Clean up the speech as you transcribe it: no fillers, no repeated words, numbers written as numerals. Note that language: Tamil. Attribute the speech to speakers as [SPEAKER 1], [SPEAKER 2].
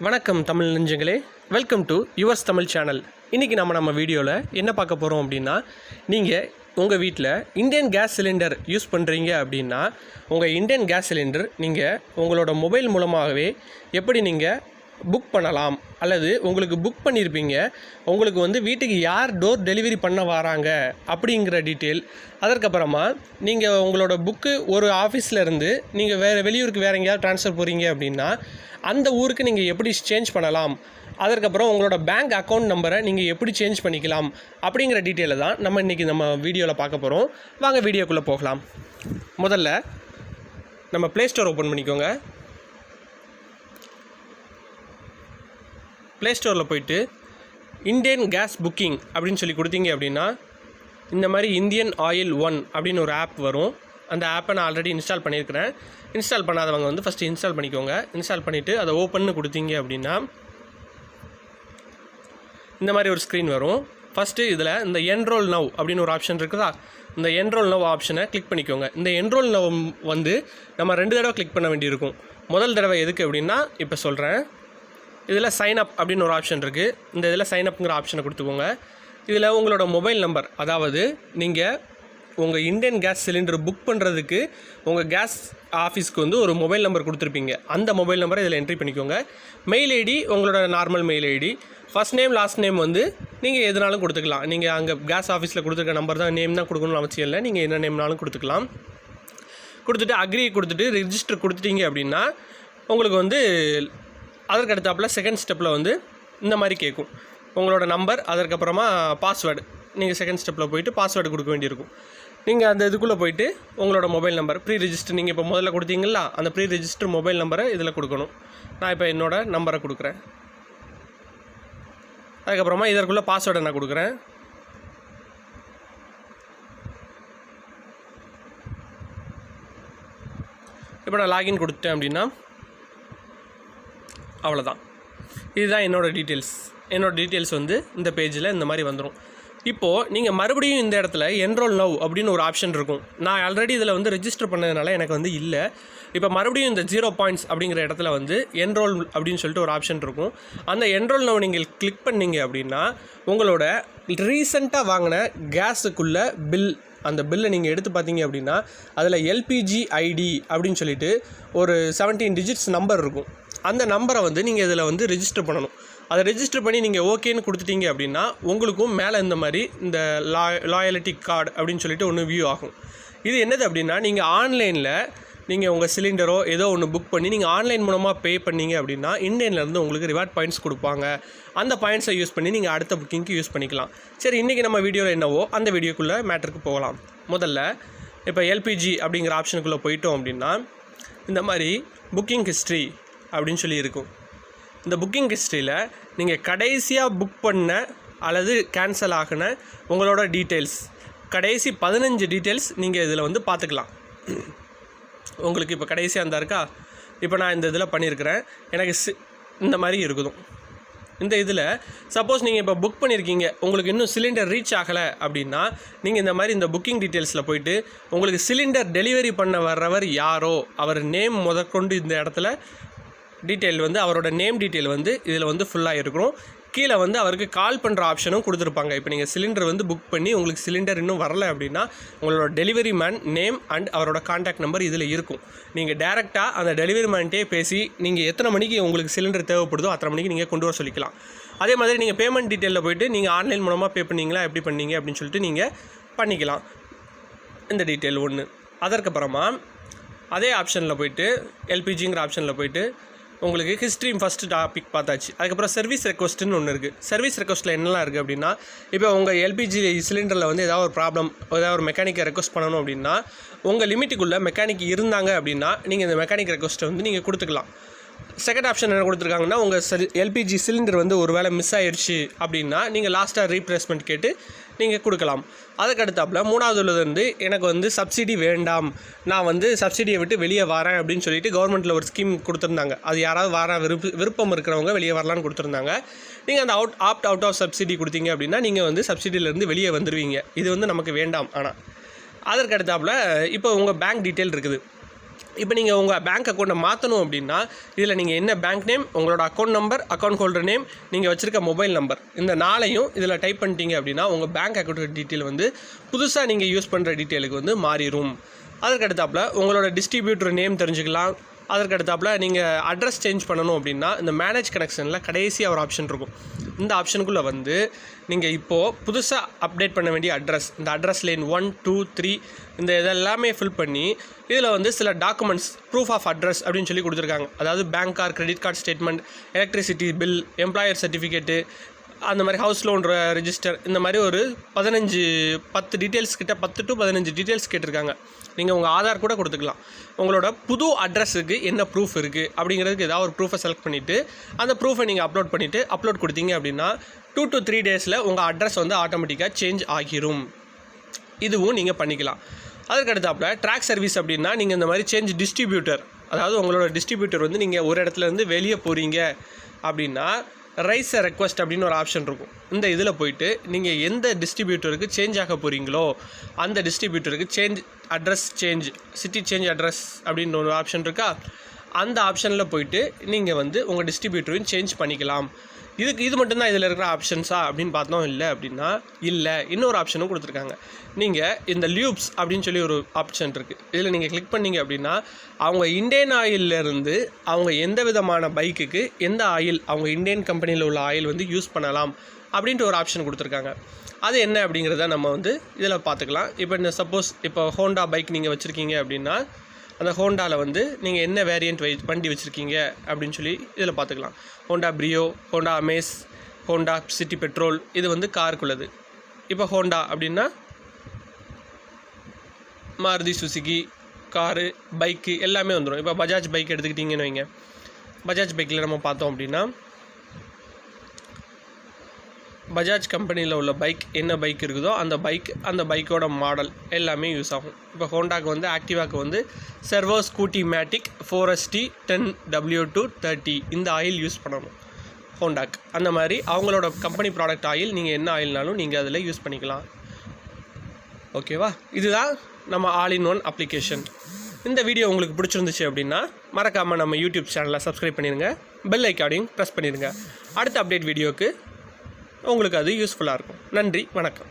[SPEAKER 1] வணக்கம் தமிழ் நெஞ்சங்களே, welcome to yours Tamil channel. இன்றைக்கி நம்ம வீடியோவில் என்ன பார்க்க போகிறோம் அப்படின்னா, நீங்கள் உங்கள் வீட்டில் இந்தியன் கேஸ் சிலிண்டர் யூஸ் பண்ணுறீங்க அப்படின்னா, உங்கள் இந்தியன் கேஸ் சிலிண்டர் நீங்கள் உங்களோட மொபைல் மூலமாகவே எப்படி நீங்கள் புக் பண்ணலாம், அல்லது உங்களுக்கு புக் பண்ணியிருப்பீங்க, உங்களுக்கு வந்து வீட்டுக்கு யார் டோர் டெலிவரி பண்ண வராங்க அப்படிங்கிற டீட்டெயில். அதற்கப்புறமா நீங்கள் உங்களோட புக்கு ஒரு ஆஃபீஸ்லேருந்து நீங்கள் வெளியூருக்கு வேறு எங்கேயாவது ட்ரான்ஸ்ஃபர் போகிறீங்க அப்படின்னா அந்த ஊருக்கு நீங்கள் எப்படி சேஞ்ச் பண்ணலாம், அதற்கப்புறம் உங்களோட பேங்க் அக்கௌண்ட் நம்பரை நீங்கள் எப்படி சேஞ்ச் பண்ணிக்கலாம் அப்படிங்கிற டீட்டெயிலை தான் நம்ம இன்றைக்கி வீடியோவில் பார்க்க போகிறோம். வாங்க வீடியோக்குள்ளே போகலாம். முதல்ல நம்ம ப்ளே ஸ்டோர் ஓப்பன் பண்ணிக்கோங்க. ப்ளே ஸ்டோரில் போயிட்டு இந்தியன் கேஸ் புக்கிங் அப்படின்னு சொல்லி கொடுத்தீங்க அப்படின்னா இந்த மாதிரி இந்தியன் ஆயில் 1 அப்படின்னு ஒரு ஆப் வரும். அந்த ஆப்பை நான் ஆல்ரெடி இன்ஸ்டால் பண்ணியிருக்கிறேன். இன்ஸ்டால் பண்ணாதவங்க வந்து ஃபஸ்ட்டு இன்ஸ்டால் பண்ணிக்கோங்க. இன்ஸ்டால் பண்ணிவிட்டு அதை ஓப்பன்னு கொடுத்தீங்க அப்படின்னா இந்த மாதிரி ஒரு ஸ்க்ரீன் வரும். ஃபஸ்ட்டு இதில் இந்த என்ரோல் நவ் அப்படின்னு ஒரு ஆப்ஷன் இருக்குதா, இந்த என்ரோல் நவ் ஆப்ஷனை கிளிக் பண்ணிக்கோங்க. இந்த என்ரோல் நவ் வந்து நம்ம 2 தடவை கிளிக் பண்ண வேண்டியிருக்கும். முதல் தடவை எதுக்கு அப்படின்னா இப்போ சொல்கிறேன். இதில் சைன் அப் அப்படின்னு ஒரு ஆப்ஷன் இருக்குது. இந்த இதில் சைன் அப்புங்கிற ஆப்ஷனை கொடுத்துக்கோங்க. இதில் உங்களோட மொபைல் நம்பர், அதாவது நீங்கள் உங்கள் இந்தியன் கேஸ் சிலிண்டர் புக் பண்ணுறதுக்கு உங்கள் கேஸ் ஆஃபீஸ்க்கு வந்து ஒரு மொபைல் நம்பர் கொடுத்துருப்பீங்க. அந்த மொபைல் நம்பரை இதில் என்ட்ரி பண்ணிக்கோங்க. மெயில் ஐடி உங்களோட normal mail ID, first name last name வந்து நீங்கள் எதுனாலும் கொடுத்துக்கலாம். நீங்கள் அங்கே கேஸ் ஆஃபீஸில் கொடுத்துருக்க நம்பர் தான் நேம் தான் கொடுக்கணும்னு அவசியம் இல்லை. நீங்கள் என்ன நேம்னாலும் கொடுத்துக்கலாம். கொடுத்துட்டு அக்ரி கொடுத்துட்டு ரிஜிஸ்டர் கொடுத்துட்டீங்க அப்படின்னா உங்களுக்கு வந்து அதற்கு அடுத்தாப்பில் செகண்ட் ஸ்டெப்பில் வந்து இந்த மாதிரி கேட்கும். உங்களோட நம்பர், அதற்கப்புறமா பாஸ்வேர்டு. நீங்கள் செகண்ட் ஸ்டெப்பில் போயிட்டு பாஸ்வேர்டு கொடுக்க வேண்டியிருக்கும். நீங்கள் அந்த இதுக்குள்ளே போயிட்டு உங்களோட மொபைல் நம்பர் ப்ரீ ரெஜிஸ்டர், நீங்கள் இப்போ முதல்ல கொடுத்தீங்களா அந்த ப்ரீ ரெஜிஸ்டர் மொபைல் நம்பரை இதில் கொடுக்கணும். நான் இப்போ என்னோடய நம்பரை கொடுக்குறேன். அதுக்கப்புறமா இதற்குள்ளே பாஸ்வேர்டை நான் கொடுக்குறேன். இப்போ நான் லாகின் கொடுத்துட்டேன் அப்படின்னா அவ்வளோதான். இதுதான் என்னோடய டீட்டெயில்ஸ் வந்து இந்த பேஜில் இந்த மாதிரி வந்துடும். இப்போது நீங்கள் மறுபடியும் இந்த இடத்துல என்ரோல் நவ் அப்படின்னு ஒரு ஆப்ஷன் இருக்கும். நான் ஆல்ரெடி இதில் வந்து ரெஜிஸ்டர் பண்ணதுனால எனக்கு வந்து இல்லை. இப்போ மறுபடியும் இந்த 0 பாயிண்ட்ஸ் அப்படிங்கிற இடத்துல வந்து என்ரோல் அப்படின்னு சொல்லிட்டு ஒரு ஆப்ஷன் இருக்கும். அந்த என்ரோல் நவ் நீங்கள் கிளிக் பண்ணீங்க அப்படின்னா உங்களோட ரீசெண்டாக வாங்கின கேஸுக்குள்ளே பில், அந்த பில்லை நீங்கள் எடுத்து பார்த்தீங்க அப்படின்னா அதில் எல்பிஜி ஐடி அப்படின்னு சொல்லிட்டு ஒரு 17 டிஜிட்ஸ் நம்பர் இருக்கும். அந்த நம்பரை வந்து நீங்கள் இதில் வந்து ரெஜிஸ்டர் பண்ணணும். அதை ரெஜிஸ்டர் பண்ணி நீங்கள் ஓகேன்னு கொடுத்துட்டீங்க அப்படின்னா உங்களுக்கும் மேலே இந்த மாதிரி இந்த லாயலிட்டி கார்டு அப்படின்னு சொல்லிட்டு ஒன்று வியூ ஆகும். இது என்னது அப்படின்னா, நீங்கள் ஆன்லைனில் நீங்கள் உங்கள் சிலிண்டரோ ஏதோ ஒன்று புக் பண்ணி நீங்கள் ஆன்லைன் மூலமாக பே பண்ணீங்க அப்படின்னா இந்தியன்லேருந்து உங்களுக்கு ரிவார்ட் பாயிண்ட்ஸ் கொடுப்பாங்க. அந்த பாயிண்ட்ஸை யூஸ் பண்ணி நீங்கள் அடுத்த புக்கிங்க்கு யூஸ் பண்ணிக்கலாம். சரி, இன்றைக்கி நம்ம வீடியோவில் என்னவோ அந்த வீடியோக்குள்ளே மேட்டருக்கு போகலாம். முதல்ல இப்போ எல்பிஜி அப்படிங்கிற ஆப்ஷனுக்குள்ளே போயிட்டோம் அப்படின்னா இந்த மாதிரி புக்கிங் ஹிஸ்ட்ரி அப்படின்னு சொல்லி இருக்கும். இந்த புக்கிங் ஹிஸ்ட்ரியில் நீங்கள் கடைசியாக புக் பண்ண அல்லது கேன்சல் ஆகின உங்களோட டீட்டெயில்ஸ், கடைசி 15 டீட்டெயில்ஸ் நீங்கள் இதில் வந்து பார்த்துக்கலாம். உங்களுக்கு இப்போ கடைசியாக இருந்தா இருக்கா, இப்போ நான் இந்த இதில் பண்ணியிருக்கிறேன். எனக்கு இந்த மாதிரி இருக்குதும். இந்த இதில் சப்போஸ் நீங்கள் இப்போ புக் பண்ணியிருக்கீங்க, உங்களுக்கு இன்னும் சிலிண்டர் ரீச் ஆகலை அப்படின்னா நீங்கள் இந்த மாதிரி இந்த புக்கிங் டீட்டெயில்ஸில் போயிட்டு உங்களுக்கு சிலிண்டர் டெலிவரி பண்ண வர்றவர் யாரோ அவர் நேம் முதற்கொண்டு இந்த இடத்துல டீட்டெயில் வந்து அவரோட நேம் டீட்டெயில் வந்து இதில் வந்து ஃபுல்லாக இருக்கும். கீழே வந்து அவருக்கு கால் பண்ணுற ஆப்ஷனும் கொடுத்துருப்பாங்க. இப்போ நீங்கள் சிலிண்டர் வந்து புக் பண்ணி உங்களுக்கு சிலிண்டர் இன்னும் வரலை அப்படின்னா உங்களோட டெலிவரி மேன் நேம் அண்ட் அவரோட கான்டாக்ட் நம்பர் இதில் இருக்கும். நீங்கள் டேரெக்டாக அந்த டெலிவரி மேன்ட்டே பேசி நீங்கள் எத்தனை மணிக்கு உங்களுக்கு சிலிண்டர் தேவைப்படுதோ அத்தனை மணிக்கு நீங்கள் கொண்டு வர சொல்லிக்கலாம். அதே மாதிரி நீங்கள் பேமெண்ட் டீட்டெயிலில் போய்ட்டு நீங்கள் ஆன்லைன் மூலமாக பே பண்ணிங்களா, எப்படி பண்ணீங்க அப்படின்னு சொல்லிட்டு நீங்கள் பண்ணிக்கலாம். இந்த டீட்டெயில் ஒன்று. அதற்கப்புறமா அதே ஆப்ஷனில் போய்ட்டு எல்பிஜிங்கிற ஆப்ஷனில் போய்ட்டு உங்களுக்கு ஹிஸ்ட்ரி ஃபஸ்ட்டு டாபிக் பார்த்தாச்சு. அதுக்கப்புறம் சர்வீஸ் ரெக்வஸ்ட்டுன்னு ஒன்று இருக்குது. சர்வீஸ் ரெக்வஸ்ட்டில் என்னெல்லாம் இருக்குது அப்படின்னா, இப்போ உங்கள் எல்பிஜி சிலிண்டரில் வந்து ஏதாவது ஒரு ப்ராப்ளம், ஏதாவது ஒரு மெக்கானிக்கை ரெக்வஸ்ட் பண்ணணும் அப்படின்னா உங்கள் லிமிட்டுக்குள்ளே மெக்கானிக் இருந்தாங்க அப்படின்னா நீங்கள் இந்த மெக்கானிக் ரெக்வஸ்ட்டை வந்து நீங்கள் கொடுத்துக்கலாம். செகண்ட் ஆப்ஷன் என்ன கொடுத்துருக்காங்கன்னா, உங்கள் எல்பிஜி சிலிண்டர் வந்து ஒரு வேளை மிஸ் ஆகிடுச்சு அப்படின்னா நீங்கள் லாஸ்ட்டாக ரீப்ளேஸ்மெண்ட் கேட்டு நீங்கள் கொடுக்கலாம். அதுக்கடுத்தாப்பில் மூணாவது வந்து எனக்கு வந்து சப்சிடி வேண்டாம், நான் வந்து சப்சிடியை விட்டு வெளியே வரேன் அப்படின்னு சொல்லிட்டு கவர்மெண்ட்டில் ஒரு ஸ்கீம் கொடுத்துருந்தாங்க. அது யாராவது விருப்பம் இருக்கிறவங்க வெளியே வரலான்னு கொடுத்துருந்தாங்க. நீங்கள் அந்த அவுட் ஆஃப் சப்சிடி கொடுத்தீங்க அப்படின்னா நீங்கள் வந்து சப்சிடியிலேருந்து வெளியே வந்துடுவீங்க. இது வந்து நமக்கு வேண்டாம். ஆனால் அதற்கடுத்தாப்பில் இப்போ உங்கள் பேங்க் டீட்டெயில் இருக்குது. இப்போ நீங்கள் உங்கள் பேங்க் அக்கௌண்ட்டை மாற்றணும் அப்படின்னா இதில் நீங்கள் என்ன பேங்க் நேம், உங்களோட account number, account holder name, நீங்கள் வச்சுருக்க மொபைல் நம்பர், இந்த 4ஐயும் இதில் டைப் பண்ணிட்டீங்க அப்படின்னா உங்கள் பேங்க் அக்கௌண்ட் டீட்டெயில் வந்து புதுசாக நீங்கள் யூஸ் பண்ணுற டீட்டெயிலுக்கு வந்து மாறிடும். அதற்கடுத்தாப்பில் உங்களோட டிஸ்ட்ரிபியூட்டர் நேம் தெரிஞ்சுக்கலாம். அதற்கடுத்தாப்பில் நீங்கள் அட்ரஸ் சேஞ்ச் பண்ணணும் அப்படின்னா இந்த மேனேஜ் கனெக்ஷனில் கடைசியாக ஒரு ஆப்ஷன் இருக்கும். இந்த ஆப்ஷனுக்குள்ளே வந்து நீங்கள் இப்போது புதுசாக அப்டேட் பண்ண வேண்டிய அட்ரஸ், இந்த அட்ரஸ் லைன் 1, 2, 3 இந்த இதெல்லாமே ஃபில் பண்ணி இதில் வந்து சில டாக்குமெண்ட்ஸ் ப்ரூஃப் ஆஃப் அட்ரஸ் அப்படின்னு சொல்லி கொடுத்துருக்காங்க. அதாவது bank card, credit card statement, electricity bill, employer certificate, அந்த மாதிரி ஹவுஸ் லோன் ரெஜிஸ்டர், இந்த மாதிரி ஒரு 10 டீட்டெயில்ஸ் கிட்ட 10 to 15 டீட்டெயில்ஸ் கேட்டிருக்காங்க. நீங்கள் உங்கள் ஆதார் கூட கொடுத்துக்கலாம். உங்களோட புது அட்ரஸுக்கு என்ன ப்ரூஃப் இருக்குது அப்படிங்கிறதுக்கு ஏதாவது ஒரு ப்ரூஃபை செலக்ட் பண்ணிவிட்டு அந்த ப்ரூஃபை நீங்கள் அப்லோட் கொடுத்தீங்க அப்படின்னா 2 to 3 டேஸில் உங்கள் அட்ரஸ் வந்து ஆட்டோமேட்டிக்காக சேஞ்ச் ஆகிரும். இதுவும் நீங்கள் பண்ணிக்கலாம். அதுக்கடுத்தாப்பில் ட்ராக் சர்வீஸ் அப்படின்னா நீங்கள் இந்த மாதிரி சேஞ்ச் டிஸ்ட்ரிபியூட்டர், அதாவது உங்களோட டிஸ்ட்ரிபியூட்டர் வந்து நீங்கள் ஒரு இடத்துலேருந்து வெளியே போகிறீங்க அப்படின்னா ரைஸ் அ ரெக்வஸ்ட் அப்படின்னு ஒரு ஆப்ஷன் இருக்கும். இந்த இதில் போயிட்டு நீங்கள் எந்த டிஸ்ட்ரிபியூட்டருக்கு சேஞ்ச் ஆக போகிறீங்களோ அந்த டிஸ்ட்ரிபியூட்டருக்கு சிட்டி சேஞ்ச் அட்ரஸ் அப்படின்னு ஒரு ஆப்ஷன் இருக்கா, அந்த ஆப்ஷனில் போயிட்டு நீங்கள் வந்து உங்கள் டிஸ்ட்ரிபியூட்டரையும் சேஞ்ச் பண்ணிக்கலாம். இது மட்டும்தான் இதில் இருக்கிற ஆப்ஷன்ஸா அப்படின்னு பார்த்தோம். இல்லை இன்னொரு ஆப்ஷனும் கொடுத்துருக்காங்க. நீங்கள் இந்த லியூப்ஸ் அப்படின்னு சொல்லி ஒரு ஆப்ஷன் இருக்குது. இதில் நீங்கள் கிளிக் பண்ணிங்க அப்படின்னா அவங்க இண்டேன் ஆயிலிருந்து அவங்க எந்த விதமான பைக்குக்கு எந்த ஆயில், அவங்க இண்டேன் கம்பெனியில் உள்ள ஆயில் வந்து யூஸ் பண்ணலாம் அப்படின்ட்டு ஒரு ஆப்ஷன் கொடுத்துருக்காங்க. அது என்ன அப்படிங்கிறத நம்ம வந்து இதில் பார்த்துக்கலாம். இப்போ சப்போஸ் ஹோண்டா பைக் நீங்கள் வச்சுருக்கீங்க அப்படின்னா அந்த ஹோண்டாவில் வந்து நீங்கள் என்ன வேரியண்ட் வண்டி வச்சுருக்கீங்க அப்படின்னு சொல்லி இதில் பார்த்துக்கலாம். Honda Brio, Honda Amaze, Honda City petrol, இது வந்து காருக்குள்ளது. இப்போ ஹோண்டா அப்படின்னா மாருதி சுசுகி காரு, பைக்கு எல்லாமே வந்துடும். இப்போ பஜாஜ் பைக் எடுத்துக்கிட்டிங்கன்னு வைங்க. பஜாஜ் பைக்கில் நம்ம பார்த்தோம் அப்படின்னா பஜாஜ் கம்பெனியில் உள்ள பைக் என்ன பைக் இருக்குதோ அந்த பைக்கோட மாடல் எல்லாமே யூஸ் ஆகும். இப்போ ஹோண்டாக்கு வந்து ஆக்டிவாக்கு வந்து செர்வோ ஸ்கூட்டி மேட்டிக் 4ST 10W230 இந்த ஆயில் யூஸ் பண்ணணும் ஹோண்டாக்கு. அந்த மாதிரி அவங்களோட கம்பெனி ப்ராடக்ட் ஆயில் நீங்கள் என்ன ஆயில்னாலும் நீங்கள் அதில் யூஸ் பண்ணிக்கலாம். ஓகேவா? இதுதான் நம்ம ஆல் இன் ஒன் அப்ளிகேஷன். இந்த வீடியோ உங்களுக்கு பிடிச்சிருந்துச்சு அப்படின்னா மறக்காமல் நம்ம யூடியூப் சேனலை சப்ஸ்கிரைப் பண்ணிடுங்க, பெல் ஐக்கானையும் ப்ரெஸ் பண்ணிடுங்க. அடுத்த அப்டேட் வீடியோக்கு உங்களுக்கு அது யூஸ்ஃபுல்லாக இருக்கும். நன்றி, வணக்கம்.